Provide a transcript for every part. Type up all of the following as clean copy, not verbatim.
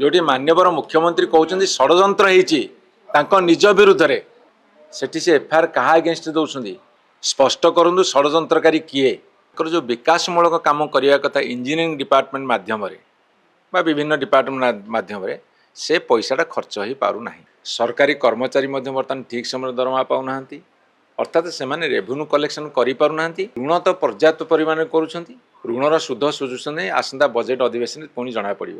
जोटी मान्यवर मुख्यमंत्री कहते षड्यंत्र होती निज विरुद्ध रे सेठी से एफआईआर क्या अगेंस्ट दौरान स्पष्ट करूँ षड्यंत्रकारी किए जो विकासमूलक काम करने कथा इंजीनियरिंग डिपार्टमेंट माध्यम विभिन्न डिपार्टमेंट माध्यम से पैसाटा खर्च हो पारना सरकारी कर्मचारी बर्तमान ठीक समय दरमा पाऊना अर्थात से रेवेन्यू कलेक्शन करना ऋण तो पर्याप्त परिमाण करुँच ऋणर सुध सुझुन आसंता बजेट अधिवेशन पुणी जना पड़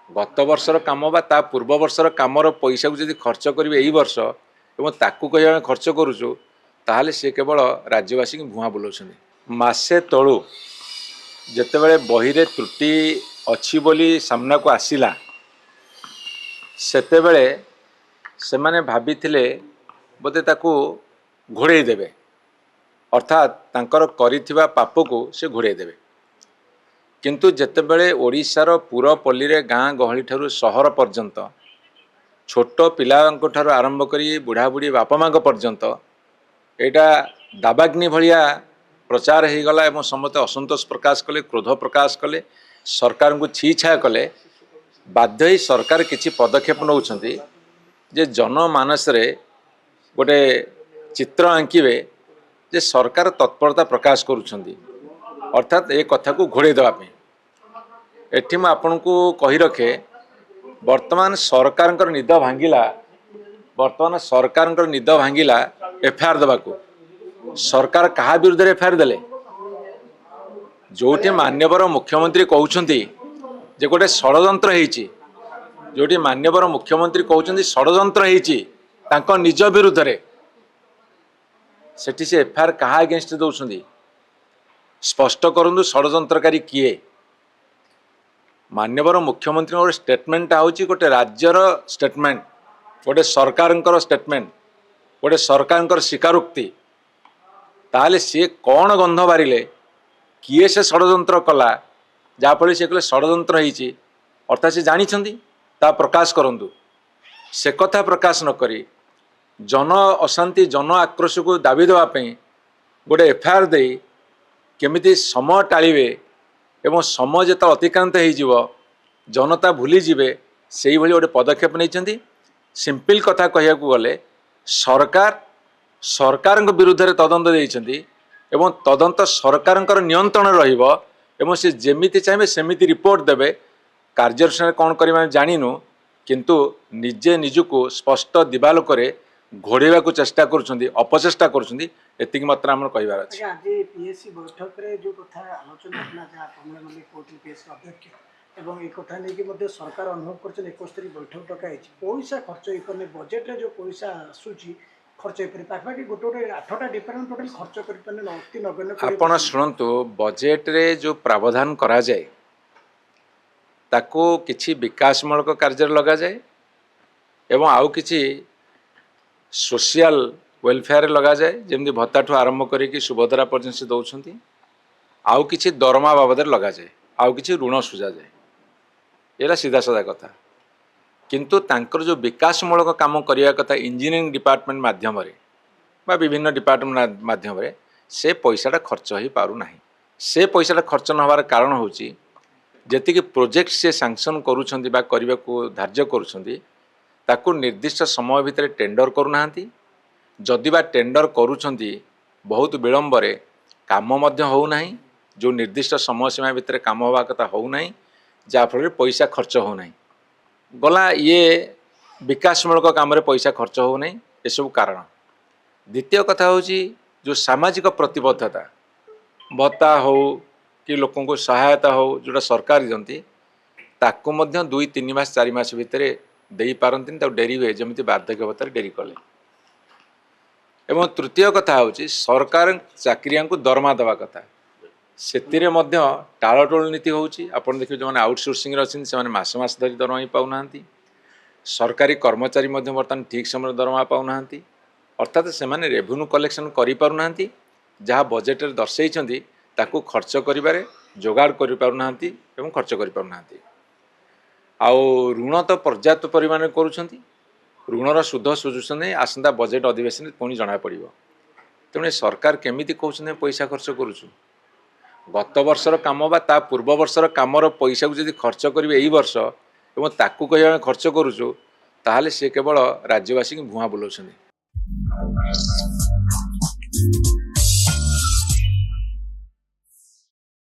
गत वर्षर कम ता पूर्व वर्षर कमर पैसा को जब खर्च करेंगे यही वर्ष और ताकू कह खर्च करुचु ताहले से केवल राज्यवासी की भुआ बुलाऊँ मसे तलू जितेबाला बही रे त्रुटि अच्छी बोली सामना को आसला सेतेबेले से माने भाभी बोधे ताकू घोड़े देवे अर्थात तांकर करिथिबा पाप को से घोड़े देवे किंतु जेतेबेले ओडिशार पुरपल्ली रे गाँ गहली ठारू सहर पर्यंत छोट पिलांक ठारू आरंभ करी बुढ़ा बुढ़ी बापा माँ पर्यंत एटा दाबाग्नि भलिया प्रचार हो गला एवं समस्त असंतोष प्रकाश कले क्रोध प्रकाश कले सरकार को छी छा कले बाध्य ही सरकार किसी पदक्षेप नौकरी जे जनमानस रे गोटे चित्र आंकिबे जे सरकार तत्परता प्रकाश करुछंती अर्थात ए कथा को घोड़े देवाई एठी मैं आपन को कही रखे वर्तमान सरकार निद भांगिला वर्तमान सरकार निद भांगिला एफआईआर देवाको सरकार कहा विरुद्ध एफआईआर देले जोटी मान्यवर मुख्यमंत्री कहउछंती जे गोटे षड्यंत्र होईची जोटी मान्यवर मुख्यमंत्री कहउछंती षड्यंत्र होईची तांको निज विरुद्ध रे सेठी से एफआईआर कहा अगेंस्ट दौरान स्पष्ट करूँ षड्यंत्रकारी किए मान्यवर मुख्यमंत्री गोटे स्टेटमेंट हूँ गोटे राज्यर स्टेटमेंट गोटे सरकार स्टेटमेंट गोटे सरकार स्वीकारोक्ति ताहले सी कौन गंध बारिले किए से षड्यंत्र कला जहाँफल सी कहले षड्यंत्र होईची अर्थात से जानी ता प्रकाश करूँ से कथा प्रकाश नकरी जन अशांति जन आक्रोश को दाबी देवाई गोटे एफआईआर दे केमिति समय टाळिबे एवं समय जो अतिक्रांत हो जनता भूली जीवे से ही गोटे पदक्षेप नहीं सिंपल कथा कहया गले सरकार सरकार विरुद्ध रे तदंत देइछंती एवं तदंत सरकार नियंत्रण रहिबो एवं से जेमिति चाहिए सेमिति रिपोर्ट देवे कार्यानुष्ठान कौन करवा जानिनु किंतु निजे निजुको स्पष्ट दिवालोक घोड़ेवा को चेष्टा करुछंती अपचेष्टा करुछंती एतिक मात्रा हमर कहबार अछि। आज पीएससी बैठक रे जो कथा आलोचना होना जहाँ कमला नली कोर्ट पीएससी अध्यक्ष एवं एक कथा नहीं कि मध्य सरकार अनुभव कर 71 बैठक डकाई पैसा खर्च हो पारे बजेट रे जो पैसा आसूची खर्च हो पारे पाखपाखि गोटे गोटे 8टा डिपार्टमेंट टोटल खर्च कर पारे अति नगण्य आपण शुणु बजेट रे जो प्रावधान करा जाए ताको किछि विकासमूलक कार्य लगा जाए एवं आउ किछि सोशल वेलफेयर लगा जाए जमी भत्ता ठू आरंभ करी सुभद्रा पर्यटन से दौरान आउ किछि दरमा बाबद लगा जाए आउ किछि ऋण सुझा जाए ये सीधा साधा कथा किंतु तांकर जो विकासमूलक काम करने कथा इंजीनियरिंग डिपार्टमेंट माध्यम विभिन्न डिपार्टमेंट माध्यम से पैसाटा खर्च हो पारना से पैसाटा खर्च न होवार कारण होची जेतिकी प्रोजेक्ट से सैंक्शन करूछंती बा करने को धार्य करूछंती ताकू निर्दिष्ट समय भितर टेंडर करूना जदि बा टेंडर करूछंती बहुत विलंब रे काम मध्य होना जो निर्दिष्ट समय सीमा भितर काम होवा कथा होना जहाँफल पैसा खर्च होना गला ये विकासमूलक काम पैसा खर्च होना ये सब कारण द्वितीय कथा हूँ जो सामाजिक प्रतिबद्धता भत्ता हो कि लोकों को सहायता हो जोटा सरकार दिखती ताकू मध्य 2-3 मास 4 मास भितर दे पारती डेरी हुए जमी बार्धक्य भत्तार डेरी कले एवं तृतीय कथा हूँ सरकार चाकरिया को दरमा देवा कथा से टालटोल नीति होची आपन देखिए जो आउटसोर्सिंग अच्छी से मास मास धरी दरमा ही पाऊना सरकारी कर्मचारी बर्तमान ठीक समय दरमा पाऊना अर्थात से रेवेन्यू कलेक्शन करना जहाँ बजेट दर्शाई ताकू खर्च करिबारे जोगाड़ कर पारुना एवं खर्च कर पारुना आउ ऋण तो पर्याप्त परिमाण करुछंती ऋणर सुध सुझुन आसंता बजेट अधिवेशन पुणी जना पड़ तेणु सरकार केमिति कहउछन पैसा खर्च करुछु गत वर्षर काम ता पूर्व वर्षर कामर पैसा को जब खर्च करेंगे यही वर्ष ଏବଂ ତାକୁ କହି ଆମେ ଖର୍ଚ୍ଚ କରୁଛୁ ତାହେଲେ ସେ କେବଳ ରାଜ୍ୟବାସୀଙ୍କୁ ଭୁଆଁ ବୁଲାଉଛନ୍ତି।